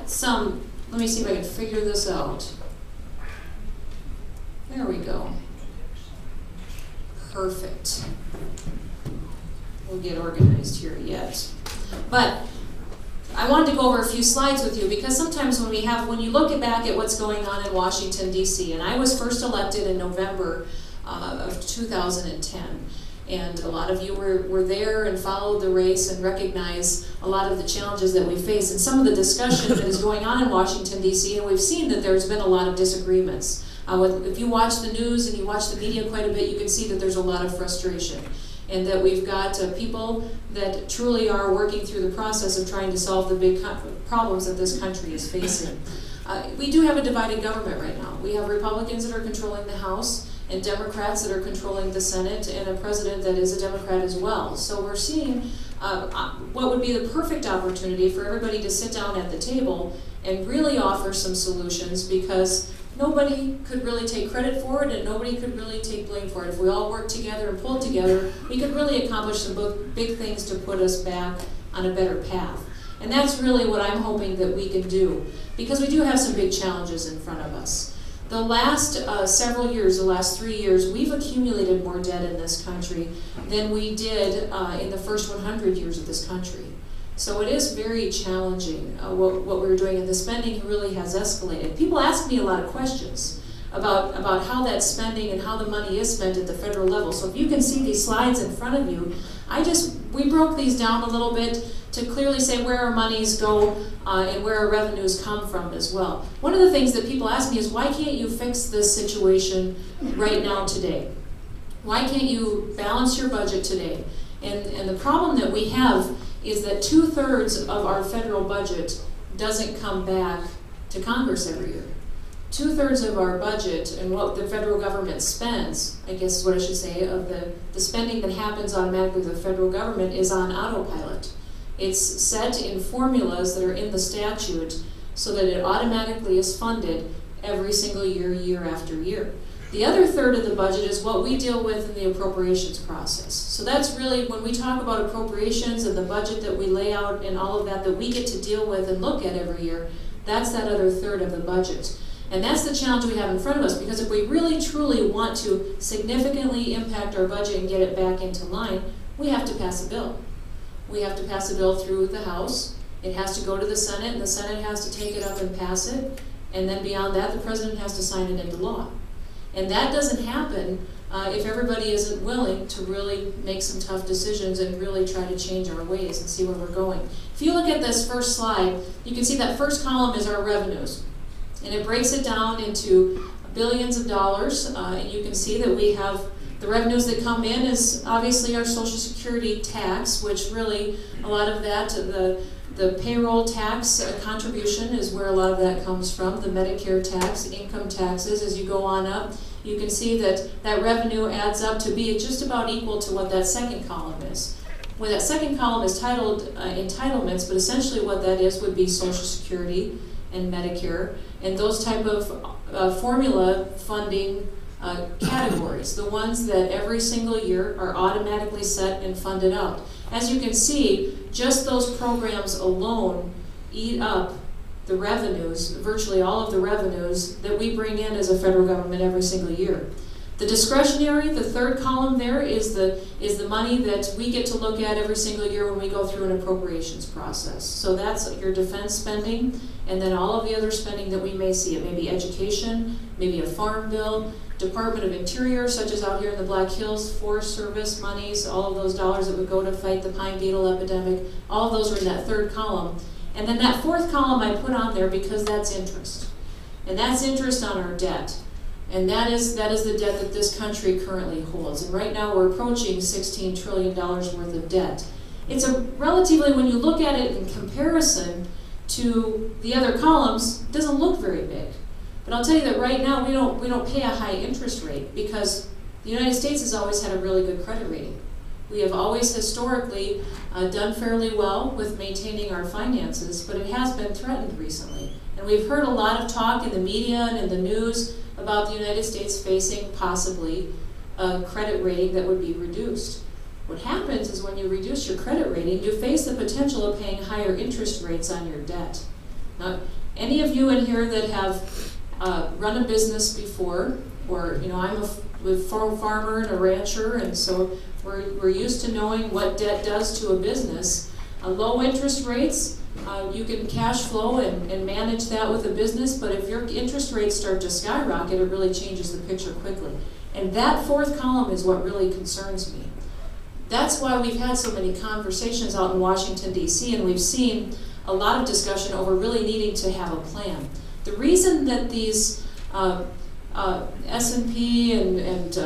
some, let me see if I can figure this out. There we go. Perfect. We'll get organized here yet. But I wanted to go over a few slides with you because sometimes when you look back at what's going on in Washington, D.C., and I was first elected in November of 2010, and a lot of you were there and followed the race and recognize a lot of the challenges that we face and some of the discussion that is going on in Washington, D.C., and we've seen that there's been a lot of disagreements. If you watch the news and you watch the media quite a bit, you can see that there's a lot of frustration, and that we've got people that truly are working through the process of trying to solve the big problems that this country is facing. We do have a divided government right now. We have Republicans that are controlling the House and Democrats that are controlling the Senate, and a president that is a Democrat as well. So we're seeing what would be the perfect opportunity for everybody to sit down at the table and really offer some solutions, because nobody could really take credit for it and nobody could really take blame for it. If we all work together and pull together, we could really accomplish some big things to put us back on a better path. And that's really what I'm hoping that we can do, because we do have some big challenges in front of us. The last several years, the last 3 years, we've accumulated more debt in this country than we did in the first 100 years of this country. So it is very challenging what we're doing, and the spending really has escalated. People ask me a lot of questions about how that spending and how the money is spent at the federal level. So if you can see these slides in front of you, we broke these down a little bit to clearly say where our monies go and where our revenues come from as well. One of the things that people ask me is, why can't you fix this situation right now today? Why can't you balance your budget today? And the problem that we have is that 2/3 of our federal budget doesn't come back to Congress every year. 2/3 of our budget and what the federal government spends, I guess is what I should say, of the spending that happens automatically with the federal government is on autopilot. It's set in formulas that are in the statute so that it automatically is funded every single year, year after year. The other third of the budget is what we deal with in the appropriations process. So that's really, when we talk about appropriations and the budget that we lay out and all of that we get to deal with and look at every year, that's that other third of the budget. And that's the challenge we have in front of us, because if we really truly want to significantly impact our budget and get it back into line, we have to pass a bill. We have to pass a bill through the House. It has to go to the Senate, and the Senate has to take it up and pass it. And then beyond that, the President has to sign it into law. And that doesn't happen if everybody isn't willing to really make some tough decisions and really try to change our ways and see where we're going. If you look at this first slide, you can see that first column is our revenues. And it breaks it down into billions of dollars. And you can see that we have the revenues that come in is obviously our Social Security tax, which really a lot of that, the payroll tax contribution is where a lot of that comes from, the Medicare tax, income taxes. As you go on up, you can see that that revenue adds up to be just about equal to what that second column is. Well, that second column is titled entitlements, but essentially what that is would be Social Security and Medicare and those type of formula funding categories, the ones that every single year are automatically set and funded out. As you can see, just those programs alone eat up the revenues, virtually all of the revenues that we bring in as a federal government every single year. The discretionary, the third column there, is the money that we get to look at every single year when we go through an appropriations process. So that's your defense spending, and then all of the other spending that we may see. It may be education, maybe a farm bill, Department of Interior, such as out here in the Black Hills, Forest Service monies, all of those dollars that would go to fight the pine beetle epidemic, all of those are in that third column. And then that fourth column I put on there because that's interest. And that's interest on our debt. And that is the debt that this country currently holds. And right now we're approaching $16 trillion worth of debt. It's a relatively, when you look at it in comparison to the other columns, it doesn't look very big. But I'll tell you that right now we don't pay a high interest rate because the United States has always had a really good credit rating. We have always historically done fairly well with maintaining our finances, but it has been threatened recently. And we've heard a lot of talk in the media and in the news about the United States facing possibly a credit rating that would be reduced. What happens is when you reduce your credit rating, you face the potential of paying higher interest rates on your debt. Now, any of you in here that have run a business before, or I'm a farmer and a rancher, and so we're used to knowing what debt does to a business. Low interest rates, you can cash flow and manage that with a business, but if your interest rates start to skyrocket, it really changes the picture quickly. And that fourth column is what really concerns me. That's why we've had so many conversations out in Washington, D.C., and we've seen a lot of discussion over really needing to have a plan. The reason that these S&P and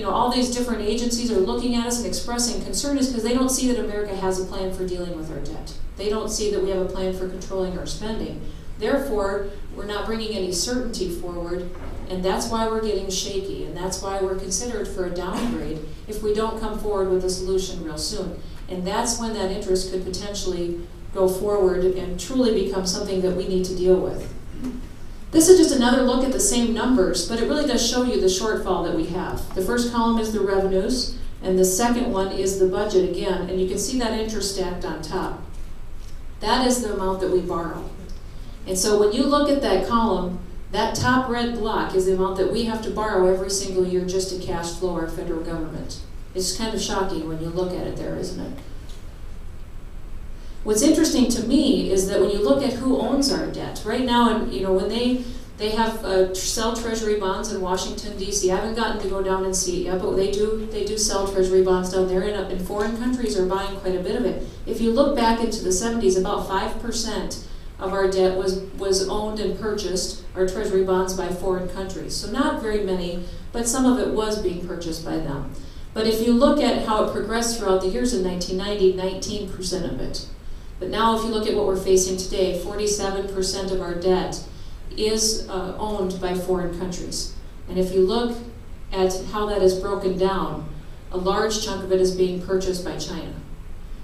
all these different agencies are looking at us and expressing concern is because they don't see that America has a plan for dealing with our debt. They don't see that we have a plan for controlling our spending. Therefore, we're not bringing any certainty forward, and that's why we're getting shaky, and that's why we're considered for a downgrade if we don't come forward with a solution real soon. And that's when that interest could potentially go forward and truly become something that we need to deal with. This is just another look at the same numbers, but it really does show you the shortfall that we have. The first column is the revenues, and the second one is the budget again, and you can see that interest stacked on top. That is the amount that we borrow. And so when you look at that column, that top red block is the amount that we have to borrow every single year just to cash flow our federal government. It's kind of shocking when you look at it there, isn't it? What's interesting to me is that when you look at who owns our debt, right now, when they have sell treasury bonds in Washington, D.C. I haven't gotten to go down and see it yet, but they do sell treasury bonds down there, and foreign countries are buying quite a bit of it. If you look back into the 70s, about 5% of our debt was owned and purchased, our treasury bonds, by foreign countries. So not very many, but some of it was being purchased by them. But if you look at how it progressed throughout the years in 1990, 19% of it. But now if you look at what we're facing today, 47% of our debt is owned by foreign countries. And if you look at how that is broken down, a large chunk of it is being purchased by China.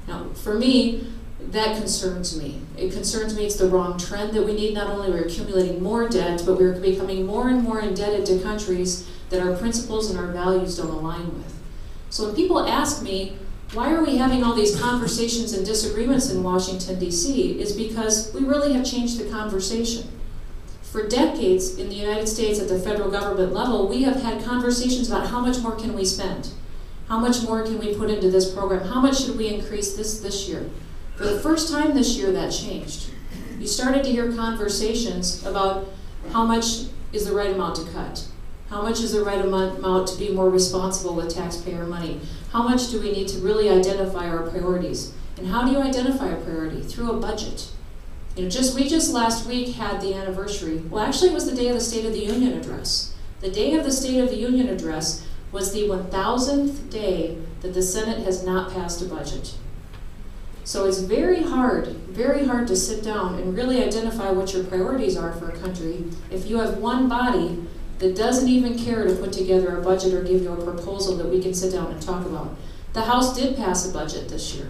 Now, for me, that concerns me. It concerns me it's the wrong trend that we need. Not only are we accumulating more debt, but we're becoming more and more indebted to countries that our principles and our values don't align with. So when people ask me, why are we having all these conversations and disagreements in Washington, D.C., is because we really have changed the conversation. For decades in the United States at the federal government level, we have had conversations about how much more can we spend? How much more can we put into this program? How much should we increase this year? For the first time this year, that changed. You started to hear conversations about how much is the right amount to cut? How much is the right amount to be more responsible with taxpayer money? How much do we need to really identify our priorities? And how do you identify a priority? Through a budget. We just last week had the anniversary. Well, actually, it was the day of the State of the Union address. The day of the State of the Union address was the 1,000th day that the Senate has not passed a budget. So it's very hard to sit down and really identify what your priorities are for a country if you have one body that doesn't even care to put together a budget or give you a proposal that we can sit down and talk about. The House did pass a budget this year.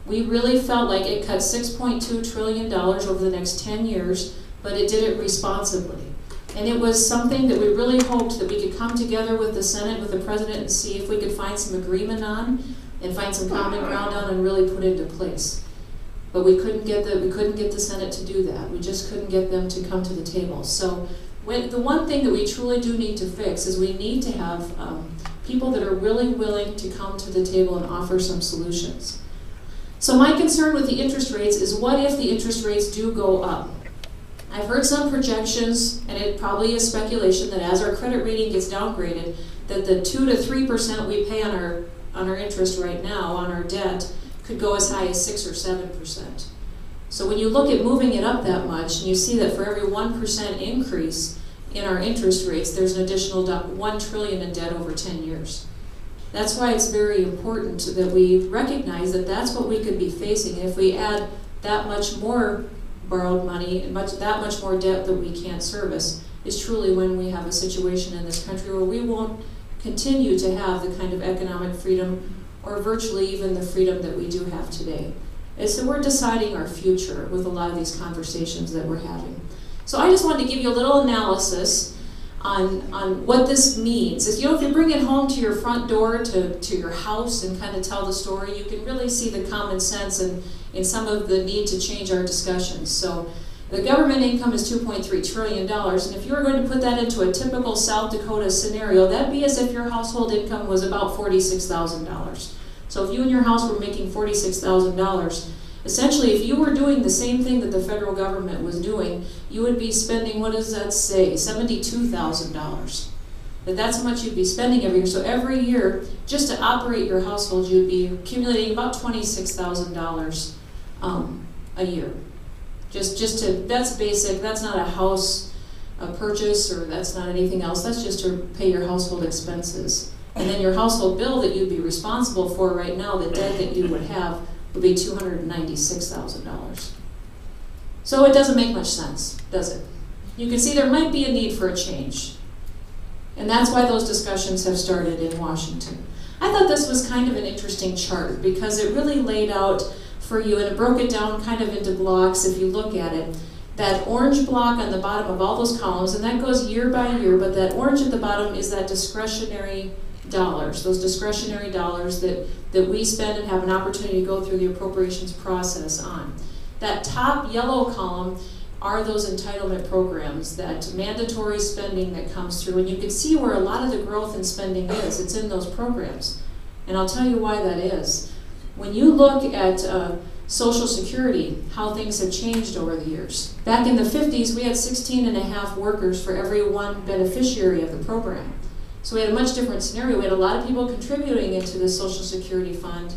We really felt like it cut $6.2 trillion over the next 10 years, but it did it responsibly. And it was something that we really hoped that we could come together with the Senate, with the President, and see if we could find some agreement on and find some common ground on and really put into place. But we couldn't get the Senate to do that. We just couldn't get them to come to the table. So the one thing that we truly do need to fix is we need to have people that are really willing to come to the table and offer some solutions. So my concern with the interest rates is, what if the interest rates do go up? I've heard some projections, and it probably is speculation, that as our credit rating gets downgraded, that the 2 to 3% we pay on our interest right now, on our debt, could go as high as 6 or 7%. So when you look at moving it up that much, and you see that for every 1% increase in our interest rates, there's an additional $1 trillion in debt over 10 years. That's why it's very important that we recognize that that's what we could be facing. And if we add that much more borrowed money, and that much more debt that we can't service, is truly when we have a situation in this country where we won't continue to have the kind of economic freedom, or virtually even the freedom that we do have today. And so we're deciding our future with a lot of these conversations that we're having. So I just wanted to give you a little analysis on what this means. If you bring it home to your front door, to your house, and kind of tell the story, you can really see the common sense and some of the need to change our discussions. So The government income is $2.3 trillion, and if you were going to put that into a typical South Dakota scenario, that'd be as if your household income was about $46,000. So if you and your house were making $46,000, essentially if you were doing the same thing that the federal government was doing, you would be spending, what does that say, $72,000. That's how much you'd be spending every year. So every year, just to operate your household, you'd be accumulating about $26,000 a year. Just to, that's basic, that's not a house purchase, or that's not anything else, that's just to pay your household expenses. And then your household bill that you'd be responsible for right now, the debt that you would have, would be $296,000. So it doesn't make much sense, does it? You can see there might be a need for a change. And that's why those discussions have started in Washington. I thought this was kind of an interesting chart because it really laid out for you, and it broke it down kind of into blocks if you look at it. That orange block on the bottom of all those columns, and that goes year by year, but that orange at the bottom is that discretionary dollars, those discretionary dollars that we spend and have an opportunity to go through the appropriations process on. That top yellow column are those entitlement programs, that mandatory spending that comes through, and you can see where a lot of the growth in spending is. It's in those programs. And I'll tell you why that is. When you look at Social Security, how things have changed over the years. Back in the 50s, we had 16.5 workers for every one beneficiary of the program. So we had a much different scenario. We had a lot of people contributing into the Social Security fund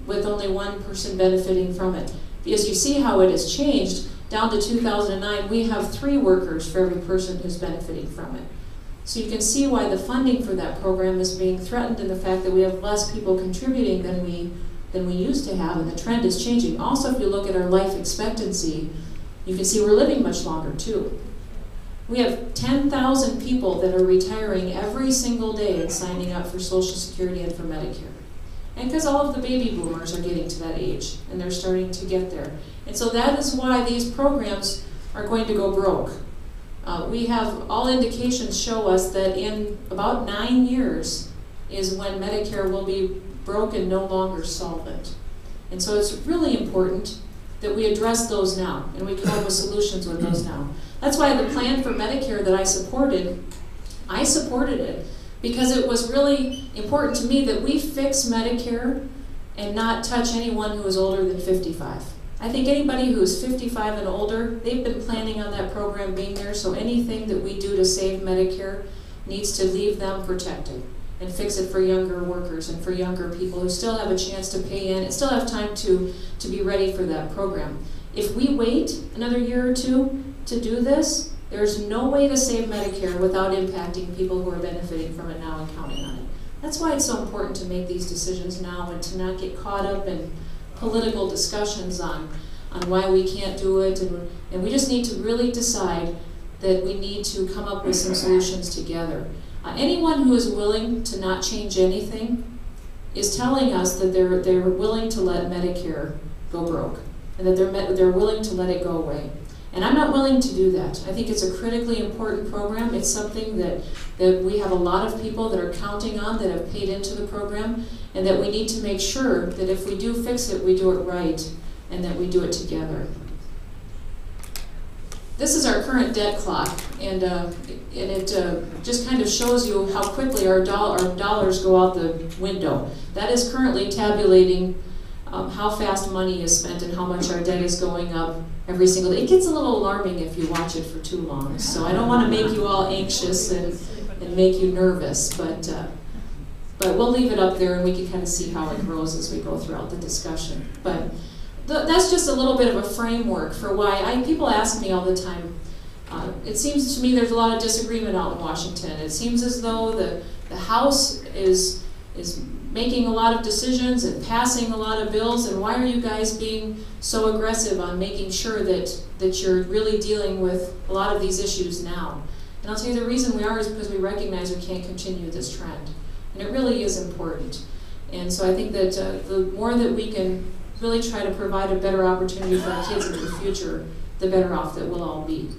with only one person benefiting from it. As you see how it has changed, down to 2009, we have 3 workers for every person who's benefiting from it. So you can see why the funding for that program is being threatened, in the fact that we have less people contributing than we used to have, and the trend is changing. Also, if you look at our life expectancy, you can see we're living much longer too. We have 10,000 people that are retiring every single day and signing up for Social Security and for Medicare. And because all of the baby boomers are getting to that age, and they're starting to get there. And so that is why these programs are going to go broke. We have, all indications show us that in about 9 years is when Medicare will be broke and no longer solvent. And so it's really important that we address those now, and we come up with solutions with those now. That's why the plan for Medicare that I supported it because it was really important to me that we fix Medicare and not touch anyone who is older than 55. I think anybody who is 55 and older, they've been planning on that program being there, so anything that we do to save Medicare needs to leave them protected and fix it for younger workers and for younger people who still have a chance to pay in and still have time to be ready for that program. If we wait another year or two to do this, there's no way to save Medicare without impacting people who are benefiting from it now and counting on it. That's why it's so important to make these decisions now and to not get caught up in political discussions on why we can't do it. And we just need to really decide that we need to come up with some solutions together. Anyone who is willing to not change anything is telling us that they're willing to let Medicare go broke and that they're willing to let it go away. And I'm not willing to do that. I think it's a critically important program. It's something that we have a lot of people that are counting on, that have paid into the program, and that we need to make sure that if we do fix it, we do it right, and that we do it together. This is our current debt clock, and it just kind of shows you how quickly our dollars go out the window. That is currently tabulating how fast money is spent and how much our debt is going up every single day. It gets a little alarming if you watch it for too long, so I don't want to make you all anxious and make you nervous, but we'll leave it up there and we can kind of see how it grows as we go throughout the discussion. But that's just a little bit of a framework for why people ask me all the time. It seems to me there's a lot of disagreement out in Washington. It seems as though the House is making a lot of decisions and passing a lot of bills, and why are you guys being so aggressive on making sure that you're really dealing with a lot of these issues now? And I'll tell you the reason we are is because we recognize we can't continue this trend. And it really is important. And so I think that the more that we can really try to provide a better opportunity for our kids in the future, the better off that we'll all be.